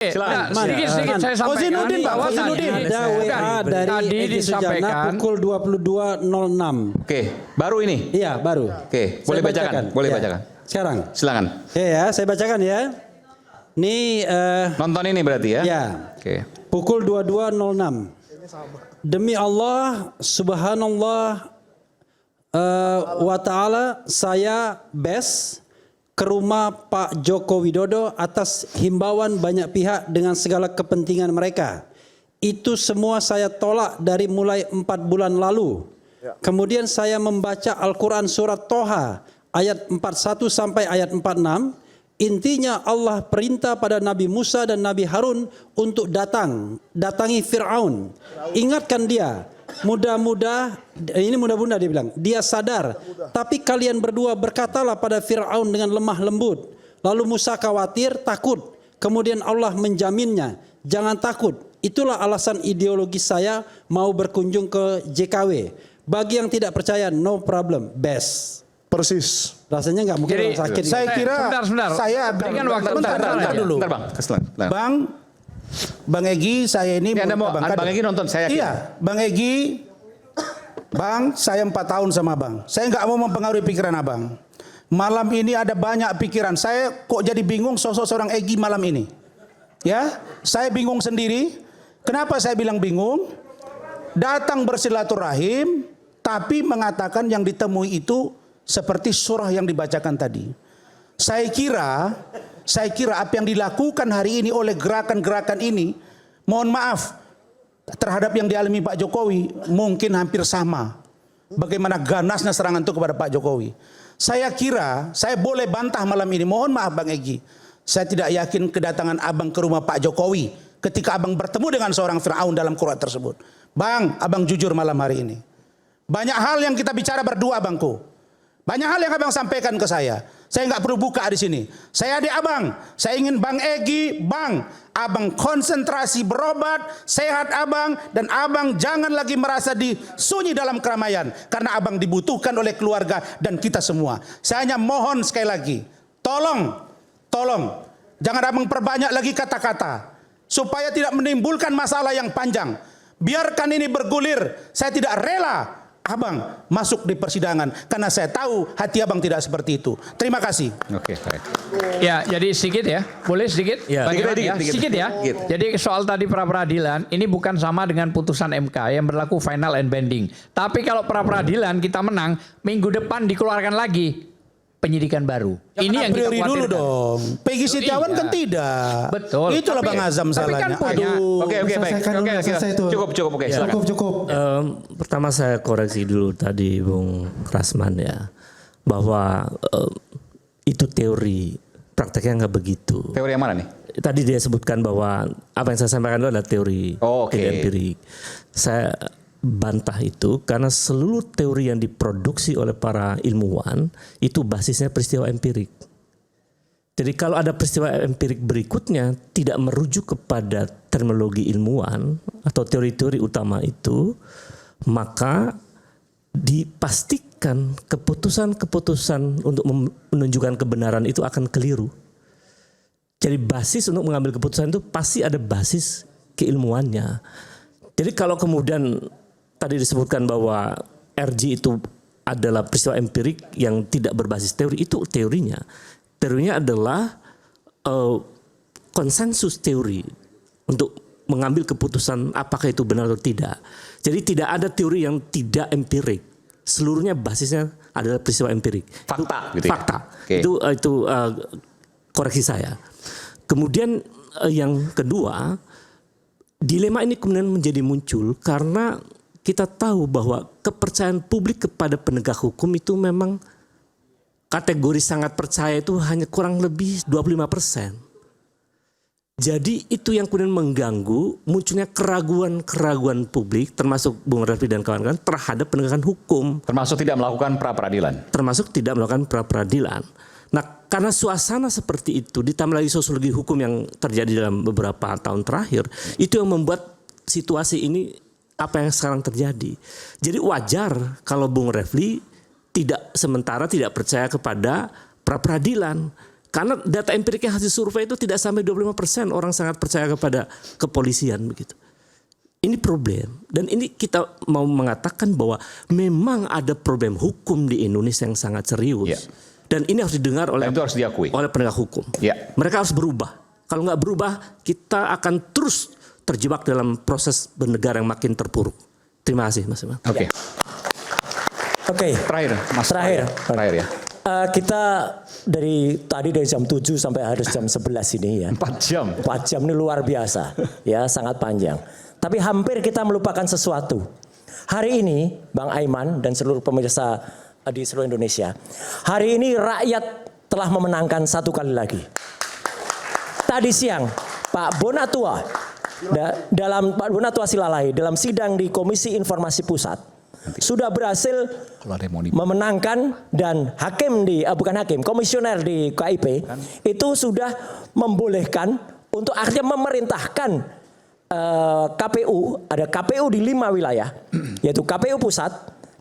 Silakan. Sedikit saya sampaikan. Zinuddin, Pak. Zinuddin. Ada WA dari Edi Sujana pukul 22.06. Oke, baru ini. Iya, baru. Oke, boleh bacakan. Boleh bacakan. Sekarang. Silakan. Ya, saya bacakan ya. Ini Nonton ini berarti ya? ya. Oke. Pukul 22.06. Demi Allah, subhanallah wa ta'ala, saya ke rumah Pak Joko Widodo atas himbauan banyak pihak dengan segala kepentingan mereka. Itu semua saya tolak dari mulai 4 bulan lalu. Kemudian saya membaca Al-Quran surat Toha ayat 41 sampai ayat 46. Intinya Allah perintah pada Nabi Musa dan Nabi Harun untuk datangi Fir'aun. Ingatkan dia. Mudah-mudah dia bilang, dia sadar. Tapi kalian berdua berkatalah pada Fir'aun dengan lemah lembut. Lalu Musa khawatir, takut. Kemudian Allah menjaminnya, jangan takut. Itulah alasan ideologi saya mau berkunjung ke JKW. Bagi yang tidak percaya, no problem, best. Persis. Rasanya nggak mungkin orang sakit. Saya kira sebentar. saya berikan waktu bentar dulu. Bentar, Bang. Bang Egy, saya ini Anda mau Bang Egy nonton saya. Iya, Bang Egy. Bang, saya 4 tahun sama Bang. Saya nggak mau mempengaruhi pikiran Abang. Malam ini ada banyak pikiran. Saya kok jadi bingung sosok seorang Egy malam ini. Ya, saya bingung sendiri. Kenapa saya bilang bingung? Datang bersilaturahim, tapi mengatakan yang ditemui itu seperti surah yang dibacakan tadi. Saya kira apa yang dilakukan hari ini oleh gerakan-gerakan ini, mohon maaf, terhadap yang dialami Pak Jokowi mungkin hampir sama. Bagaimana ganasnya serangan itu kepada Pak Jokowi. Saya kira, saya boleh bantah malam ini, mohon maaf Bang Egy. Saya tidak yakin kedatangan Abang ke rumah Pak Jokowi ketika Abang bertemu dengan seorang Fir'aun dalam Quran tersebut. Bang, Abang jujur malam hari ini. Banyak hal yang kita bicara berdua Bangku. Banyak hal yang Abang sampaikan ke saya. Saya nggak perlu buka di sini. Saya adik Abang. Saya ingin Bang Egy, Abang konsentrasi berobat, sehat Abang, dan Abang jangan lagi merasa disunyi dalam keramaian, karena Abang dibutuhkan oleh keluarga dan kita semua. Saya hanya mohon sekali lagi, tolong, jangan Abang perbanyak lagi kata-kata, supaya tidak menimbulkan masalah yang panjang. Biarkan ini bergulir. Saya tidak rela Abang masuk di persidangan karena saya tahu hati Abang tidak seperti itu. Terima kasih. Oke, baik. Ya, jadi sedikit ya. Boleh sedikit? Ya. Sedikit ya. Jadi soal tadi pra peradilan ini bukan sama dengan putusan MK yang berlaku final and binding. Tapi kalau pra peradilan kita menang, minggu depan dikeluarkan lagi penyidikan baru. Ini yang kita khawatirkan dulu dong. Peggy Setiawan kan tidak. Betul. Itulah Bang Azam salahnya. Kan Oke, baik. Cukup. Oke, silakan. Cukup. Pertama saya koreksi dulu tadi Bung Rasman ya, bahwa itu teori, prakteknya nggak begitu. Teori yang mana nih? Tadi dia sebutkan bahwa apa yang saya sampaikan itu adalah teori, tidak empirik. Saya bantah itu karena seluruh teori yang diproduksi oleh para ilmuwan itu basisnya peristiwa empirik. Jadi kalau ada peristiwa empirik berikutnya tidak merujuk kepada terminologi ilmuwan atau teori-teori utama itu, maka dipastikan keputusan-keputusan untuk menunjukkan kebenaran itu akan keliru. Jadi basis untuk mengambil keputusan itu pasti ada basis keilmuannya. Jadi kalau kemudian tadi disebutkan bahwa RG itu adalah peristiwa empirik yang tidak berbasis teori, itu teorinya. Teorinya adalah konsensus teori untuk mengambil keputusan apakah itu benar atau tidak. Jadi tidak ada teori yang tidak empirik. Seluruhnya basisnya adalah peristiwa empirik. Fakta. Itu, gitu ya? Fakta. Okay. Itu koreksi saya. Kemudian yang kedua, dilema ini kemudian menjadi muncul karena kita tahu bahwa kepercayaan publik kepada penegak hukum itu memang kategori sangat percaya itu hanya kurang lebih 25%. Jadi itu yang kemudian mengganggu munculnya keraguan-keraguan publik termasuk Bung Refli dan kawan-kawan terhadap penegakan hukum. Termasuk tidak melakukan pra peradilan. Nah, karena suasana seperti itu ditambah lagi sosiologi hukum yang terjadi dalam beberapa tahun terakhir, itu yang membuat situasi ini apa yang sekarang terjadi. Jadi wajar kalau Bung Refli tidak percaya kepada pra peradilan. Karena data empiriknya hasil survei itu tidak sampai 25% orang sangat percaya kepada kepolisian begitu. Ini problem, dan ini kita mau mengatakan bahwa memang ada problem hukum di Indonesia yang sangat serius. Ya. Dan ini harus didengar oleh Dan itu harus diakui. oleh penegak hukum. Ya. Mereka harus berubah. Kalau nggak berubah, kita akan terus terjebak dalam proses bernegara yang makin terpuruk. Terima kasih, Mas Iman. Oke. Oke. Terakhir, Mas. Terakhir. Terakhir ya. Kita dari jam 7 sampai harus jam 11 ini ya. 4 jam. 4 jam ini luar biasa, ya sangat panjang. Tapi hampir kita melupakan sesuatu. Hari ini, Bang Aiman dan seluruh pemirsa di seluruh Indonesia, hari ini rakyat telah memenangkan satu kali lagi. Tadi siang, Pak Bonatua, Pak Bonatua Silalai dalam sidang di Komisi Informasi Pusat sudah berhasil memenangkan, dan komisioner di KIP itu sudah membolehkan untuk akhirnya memerintahkan KPU, ada KPU di 5 wilayah, yaitu KPU Pusat,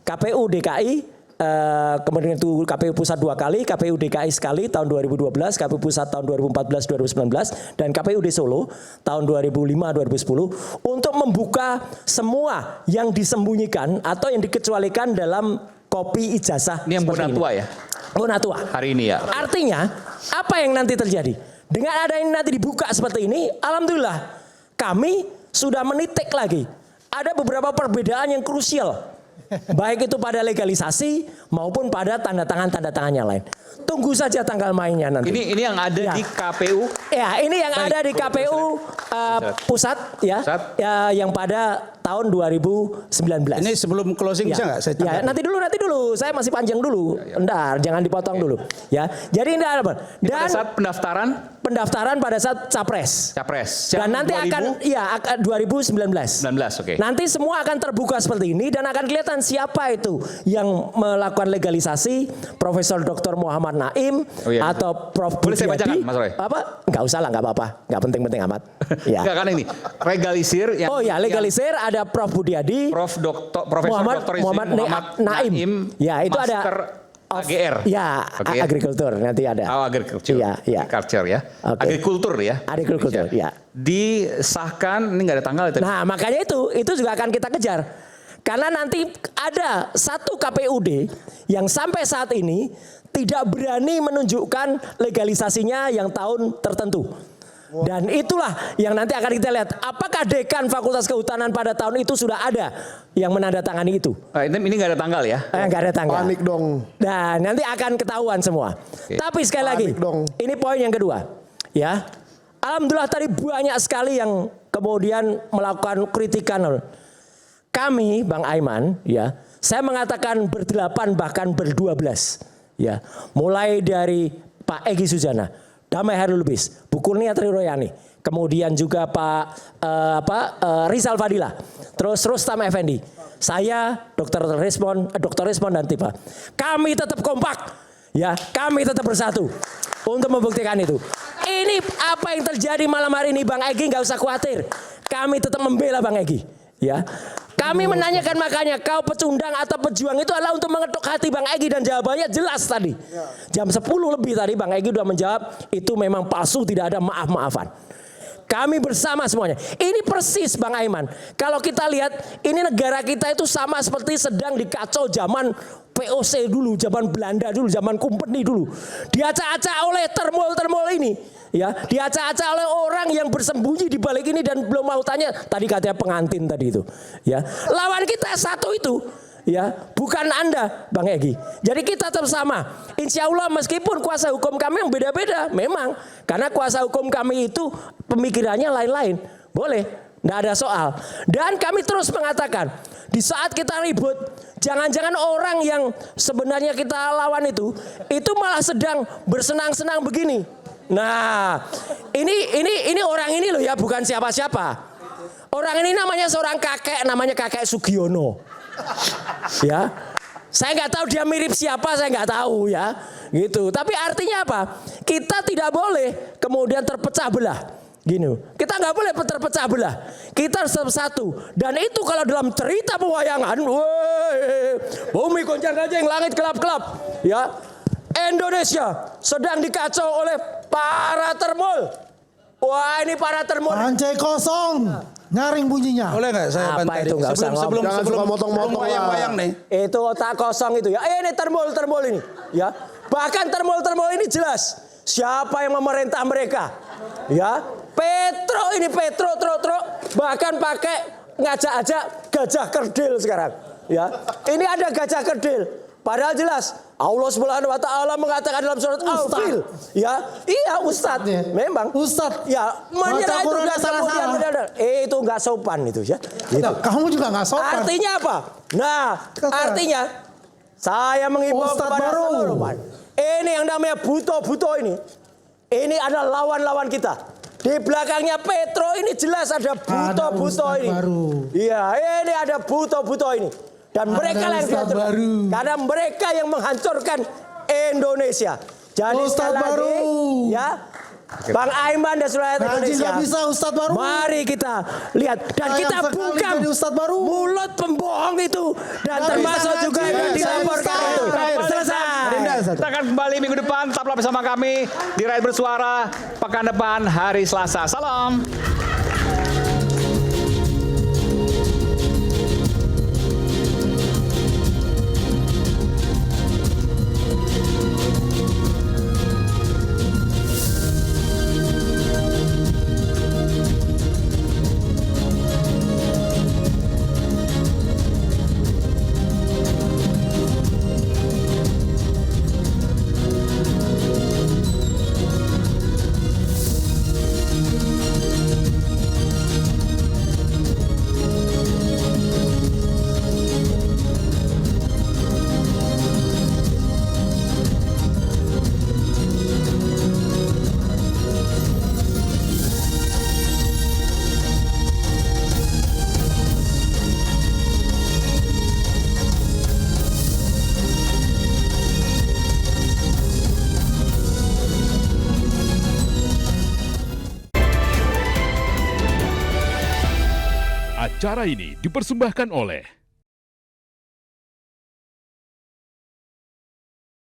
KPU DKI, kemudian itu KPU Pusat 2 kali, KPU DKI sekali tahun 2012, KPU Pusat tahun 2014-2019, dan KPU di Solo tahun 2005-2010 untuk membuka semua yang disembunyikan atau yang dikecualikan dalam kopi ijazah. Ini yang Bonatua ya? Bonatua. Hari ini ya. Artinya, apa yang nanti terjadi? Dengan ada yang nanti dibuka seperti ini, alhamdulillah, kami sudah menitik lagi. Ada beberapa perbedaan yang krusial. Baik itu pada legalisasi maupun pada tanda tangan yang lain. Tunggu saja tanggal mainnya nanti. Ini yang ada Ya. di KPU. Ya, ini yang ada di KPU Pusat ya, Pusat. ya, yang pada tahun 2019. Ini sebelum closing bisa nggak? Saya Ya, nanti dulu. Saya masih panjang dulu. Bentar, jangan dipotong dulu. Ya. Jadi ini apa? Pada Dan saat pendaftaran pada saat capres. Dan nanti 2019. Oke. Nanti semua akan terbuka seperti ini dan akan kelihatan siapa itu yang melakukan legalisasi, Profesor Dr. Muhammad Naim atau Prof. Boleh saya bacakan, Budiadi. Mas Roy? Apa? Enggak usah lah, enggak apa-apa. Enggak penting-penting amat. Ya. Enggak, kan ini legalisir yang legalisir ada Prof. Budiadi, Profesor Muhammad Naim. Ya, itu ada AGR. Ya, Oke, ya. agrikultur nanti ada. Oh, agriculture. Iya. Agriculture ya. Oke. Agrikultur ya. Agrikultur, ya. Disahkan, ini nggak ada tanggal itu. Nah, makanya itu juga akan kita kejar. Karena nanti ada satu KPUD yang sampai saat ini tidak berani menunjukkan legalisasinya yang tahun tertentu. Dan itulah yang nanti akan kita lihat. Apakah dekan Fakultas Kehutanan pada tahun itu sudah ada yang menandatangani itu? Ini nggak ada tanggal ya? Nggak ada tanggal. Panik dong. Nah, nanti akan ketahuan semua. Tapi sekali lagi, ini poin yang kedua. Ya, alhamdulillah tadi banyak sekali yang kemudian melakukan kritikan. Kami, Bang Aiman, ya, saya mengatakan berdelapan bahkan berdua-belas. Ya, mulai dari Pak Egy Sujana, Damai Hairul Lubis, Bu Kurnia Triroyani, kemudian juga Pak Rizal Fadila, terus Rustam Effendi, saya Dr. Rismon dan Tipa. Kami tetap kompak, ya, kami tetap bersatu untuk membuktikan itu. Ini apa yang terjadi malam hari ini, Bang Egy, nggak usah khawatir. Kami tetap membela Bang Egy, ya. Kami menanyakan makanya kau pecundang atau pejuang itu adalah untuk mengetuk hati Bang Egy, dan jawabannya jelas tadi. Jam 10 lebih tadi Bang Egy sudah menjawab itu memang palsu, tidak ada maaf-maafan. Kami bersama semuanya. Ini persis Bang Aiman. Kalau kita lihat ini negara kita itu sama seperti sedang dikacau zaman VOC dulu, zaman Belanda dulu, zaman Kompeni dulu. Diacak-acak oleh termol-termol ini. Ya, diacak-acak oleh orang yang bersembunyi di balik ini dan belum mau tanya. Tadi katanya pengantin tadi itu. Ya, lawan kita satu itu. Ya, bukan Anda, Bang Egy. Jadi kita tetap sama. Insya Allah meskipun kuasa hukum kami yang beda-beda, memang karena kuasa hukum kami itu pemikirannya lain-lain. Boleh, tidak ada soal. Dan kami terus mengatakan, di saat kita ribut, jangan-jangan orang yang sebenarnya kita lawan itu malah sedang bersenang-senang begini. Nah, ini orang ini loh ya, bukan siapa-siapa. Orang ini namanya seorang kakek, namanya kakek Sugiono. Ya, saya nggak tahu dia mirip siapa, saya nggak tahu ya, gitu. Tapi artinya apa? Kita tidak boleh kemudian terpecah belah. Gini, kita nggak boleh terpecah belah. Kita harus satu. Dan itu kalau dalam cerita pewayangan, bumi goncang-gancing, langit kelap-kelap, ya. Indonesia sedang dikacau oleh para termul. Wah, ini para termul. Pancai kosong, nyaring bunyinya. Boleh nggak saya Apa bantai? itu nggak usah sebelum Jangan suka motong-motong wayang-wayang nih. Itu otak kosong itu ya. Ini termul ini, ya. Bahkan termul ini jelas siapa yang memerintah mereka. Ya, Petro, bahkan pakai ngajak-ajak gajah kerdil sekarang. Ya, ini ada gajah kerdil. Padahal jelas Allah Subhanahu wa taala mengatakan dalam surat Al-Fil, ya, iya Ustadz, memang Ustadz, ya, menyerah itu nggak salah. itu nggak sopan itu ya. Gitu. Nah, kamu juga nggak sopan. Artinya apa? Nah, artinya saya mengimbau Ustadz kepada baru. seluruh Pak. Ini yang namanya buto ini. Ini adalah lawan-lawan kita. Di belakangnya Petro ini jelas ada buto ini. Iya, ini ada buto ini. Dan mereka yang dihancurkan. Karena mereka yang menghancurkan Indonesia. Jadi Ustadz sekali lagi, baru. ya, Bang Aiman dan seluruh rakyat Indonesia. Nggak bisa Ustadz baru. Mari kita lihat dan Sayang kita sekali bungkam jadi Ustadz baru. mulut pembohong itu dan termasuk bisa juga ngaji. yang dilaporkan Saya itu. Ustadz. Selesai. Kita akan kembali minggu depan. Tetaplah bersama kami di Rakyat Bersuara pekan depan hari Selasa. Salam. Acara ini dipersembahkan oleh